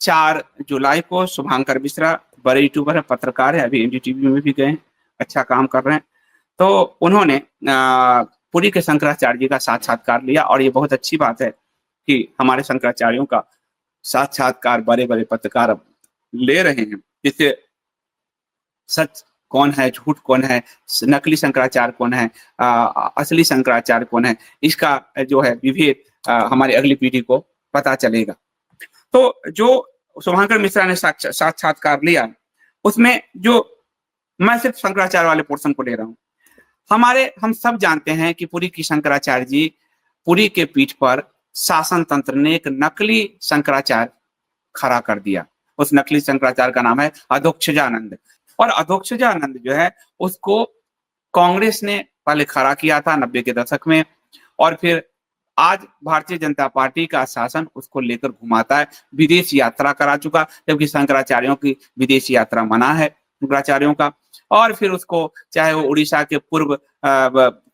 4 जुलाई को शुभंकर मिश्रा बड़े यूट्यूबर है, पत्रकार है, अभी एनडीटीवी में भी गए हैं, अच्छा काम कर रहे हैं। तो उन्होंने पुरी के शंकराचार्य जी का साक्षात्कार लिया और ये बहुत अच्छी बात है कि हमारे शंकराचार्यों का साक्षात्कार बड़े-बड़े पत्रकार अब ले रहे हैं। जिससे सच कौन है, झूठ कौन है, नकली शंकराचार्य कौन है, असली शंकराचार्य कौन है, इसका जो है विभेद हमारी अगली पीढ़ी को पता चलेगा। तो जो शुभंकर मिश्रा ने साक्षात्कार लिया, उसमें जो मैं सिर्फ शंकराचार्य वाले पोर्शन को ले रहा हूँ। हम सब जानते हैं कि पुरी की शंकराचार्य जी, पुरी के पीठ पर शासन तंत्र ने एक नकली शंकराचार्य खड़ा कर दिया। उस नकली शंकराचार्य का नाम है अधोक्षजानंद। और अधोक्षजानंद जो है उसको कांग्रेस ने पहले खड़ा किया था 90 के दशक में, और फिर आज भारतीय जनता पार्टी का शासन उसको लेकर घुमाता है। विदेश यात्रा करा चुका, जबकि शंकराचार्यों की विदेश यात्रा मना है शंकराचार्यों का। और फिर उसको चाहे वो उड़ीसा के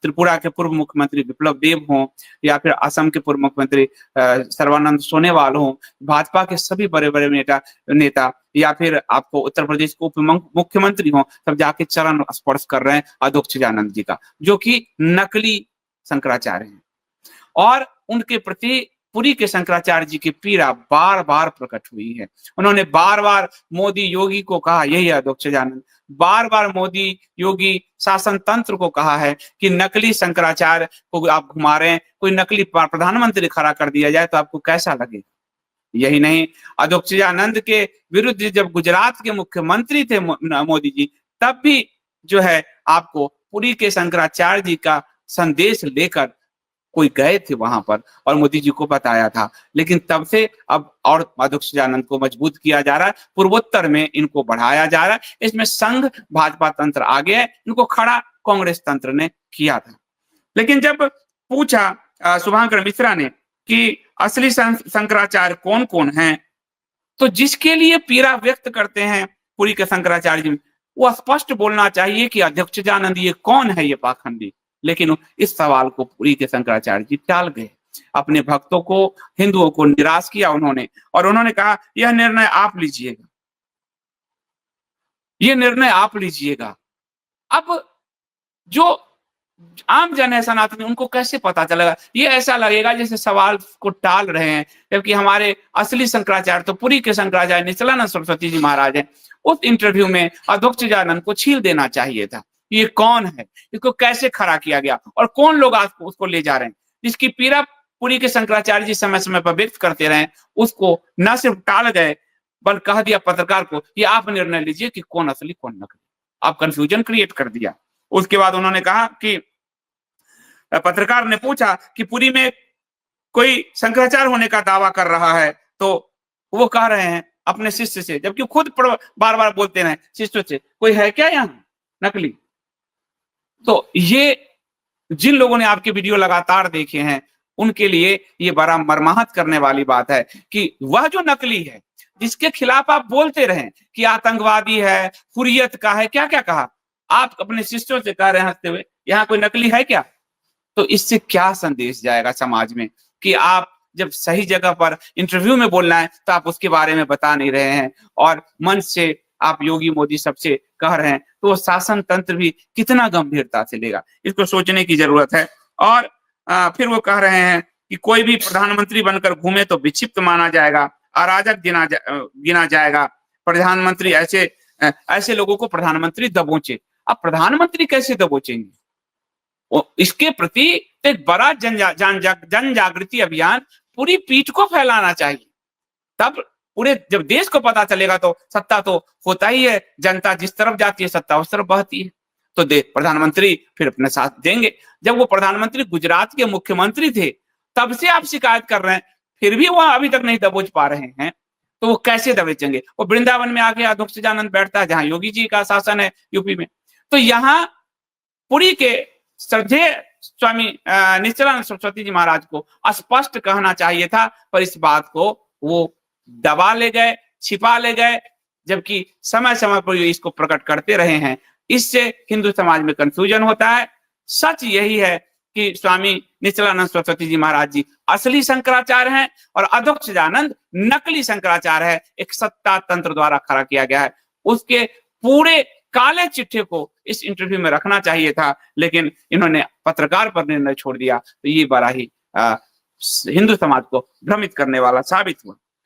त्रिपुरा के पूर्व मुख्यमंत्री विप्लव देव हों, या फिर असम के पूर्व मुख्यमंत्री सर्बानंद सोनोवाल हों, भाजपा के सभी बड़े-बड़े नेता, या फिर आपको उत्तर प्रदेश के उप मुख्यमंत्री हों, सब जाके चरण स्पर्श कर रहे हैं अधोक्षजानंद जी का, जो कि नकली शंकराचार्य हैं। और उनके प्रति पुरी के शंकराचार्य जी की पीड़ा बार-बार प्रकट हुई है। उन्होंने बार-बार मोदी, योगी को कहा, यही अधोक्षजानंद, बार-बार मोदी, योगी, शासन तंत्र को कहा है कि नकली शंकराचार्य को आप घुमा रहे हैं, कोई नकली प्रधानमंत्री खड़ा कर दिया जाए तो आपको कैसा लगेगा? यही नहीं, अधोक्षजानंद के विरुद्ध जब गुजरात के मुख्यमंत्री थे मोदी जी, तब भी जो है आपको पुरी के शंकराचार्य जी का संदेश लेकर कोई गए थे वहां पर और मोदी जी को बताया था। लेकिन तब से अब और अधोक्षजानंद को मजबूत किया जा रहा है, पूर्वोत्तर में इनको बढ़ाया जा रहा है। इसमें संघ भाजपा तंत्र आगे है, इनको खड़ा कांग्रेस तंत्र ने किया था। लेकिन जब पूछा शुभंकर मिश्रा ने कि असली शंकराचार्य कौन-कौन हैं, तो जिसके लिए पीड़ा व्यक्त करते हैं पुरी के शंकराचार्य जी, वो स्पष्ट बोलना चाहिए कि अधोक्षजानंद ये कौन है, ये पाखंडी। लेकिन इस सवाल को पुरी के शंकराचार्य जी टाल गए। अपने भक्तों को, हिंदुओं को निराश किया उन्होंने, और उन्होंने कहा यह निर्णय आप लीजिएगा, ये निर्णय आप लीजिएगा। अब जो आम जन है सनातनी, उनको कैसे पता चलेगा? ये ऐसा लगेगा जैसे सवाल को टाल रहे हैं, जबकि हमारे असली शंकराचार्य तो पुरी के शंकराचार्य नित्यानंद सरस्वती जी महाराज हैं। उस इंटरव्यू में अधोक्षजानंद को छील देना चाहिए था। ये कौन है? इसको कैसे खड़ा किया गया और कौन लोग आज उसको ले जा रहे हैं? जिसकी पीड़ा पुरी के शंकराचार्य जी समय-समय पर व्यक्त करते रहे, उसको न सिर्फ टाल गए, बल्कि कह दिया पत्रकार को, ये आप निर्णय लीजिए कि कौन असली कौन नकली। आप कंफ्यूजन क्रिएट कर दिया। उसके बाद उन्होंने कहा कि पत्रकार ने पूछा कि पुरी में कोई शंकराचार्य होने का दावा कर रहा है, तो वो कह रहे हैं अपने शिष्य से, जबकि खुद बार-बार बोलते रहे शिष्यों से, कोई है क्या यहाँ नकली? तो ये जिन लोगों ने आपके वीडियो लगातार देखे हैं, उनके लिए ये बड़ा मर्माहत करने वाली बात है कि वह जो नकली है, जिसके खिलाफ आप बोलते रहे कि आतंकवादी है, हुर्रियत का है, क्या-क्या कहा, आप अपने शिष्यों से कह रहे हैं हंसते हुए, यहाँ कोई नकली है क्या? तो इससे क्या संदेश जाएगा समाज में कि आप जब सही जगह पर इंटरव्यू में बोलना है, तो आप उसके बारे में बता नहीं रहे हैं, और मंच से आप योगी, मोदी सबसे कह रहे हैं, तो वो शासन तंत्र भी कितना गंभीरता से लेगा, इसको सोचने की जरूरत है। और फिर वो कह रहे हैं कि कोई भी प्रधानमंत्री बनकर घूमे तो विक्षिप्त माना जाएगा, अराजक गिना जाएगा, प्रधानमंत्री ऐसे लोगों को प्रधानमंत्री दबोचे। अब प्रधानमंत्री कैसे दबोचेंगे? इसके प्रति एक बड़ा जन जागृति अभियान पूरी पीठ को फैलाना चाहिए। तब पूरे जब देश को पता चलेगा तो सत्ता तो होता ही है, जनता जिस तरफ जाती है सत्ता उस तरफ बहती है, तो प्रधानमंत्री फिर अपने साथ देंगे। जब वो प्रधानमंत्री गुजरात के मुख्यमंत्री थे, तब से आप शिकायत कर रहे हैं, फिर भी वो अभी तक नहीं दबोच पा रहे हैं, तो वो कैसे दबोचेंगे? वो वृंदावन में आके अधोक्षजानंद बैठता है, जहां योगी जी का शासन है यूपी में। तो यहाँ पुरी के श्रद्धेय स्वामी नित्यानंद सरस्वती जी महाराज को स्पष्ट कहना चाहिए था, पर इस बात को वो दबा ले गए, छिपा ले गए, जबकि समय-समय पर इसको प्रकट करते रहे हैं। इससे हिंदू समाज में कंफ्यूजन होता है। सच यही है कि स्वामी निश्चलानंद सरस्वती जी महाराज जी असली शंकराचार्य हैं और अद्वैतानंद नकली शंकराचार्य है, एक सत्ता तंत्र द्वारा खड़ा किया गया है। उसके पूरे काले चिट्ठे को इस इंटरव्यू में रखना चाहिए था, लेकिन इन्होंने पत्रकार पर निर्णय छोड़ दिया। तो ये बड़ा ही हिंदू समाज को भ्रमित करने वाला साबित हुआ।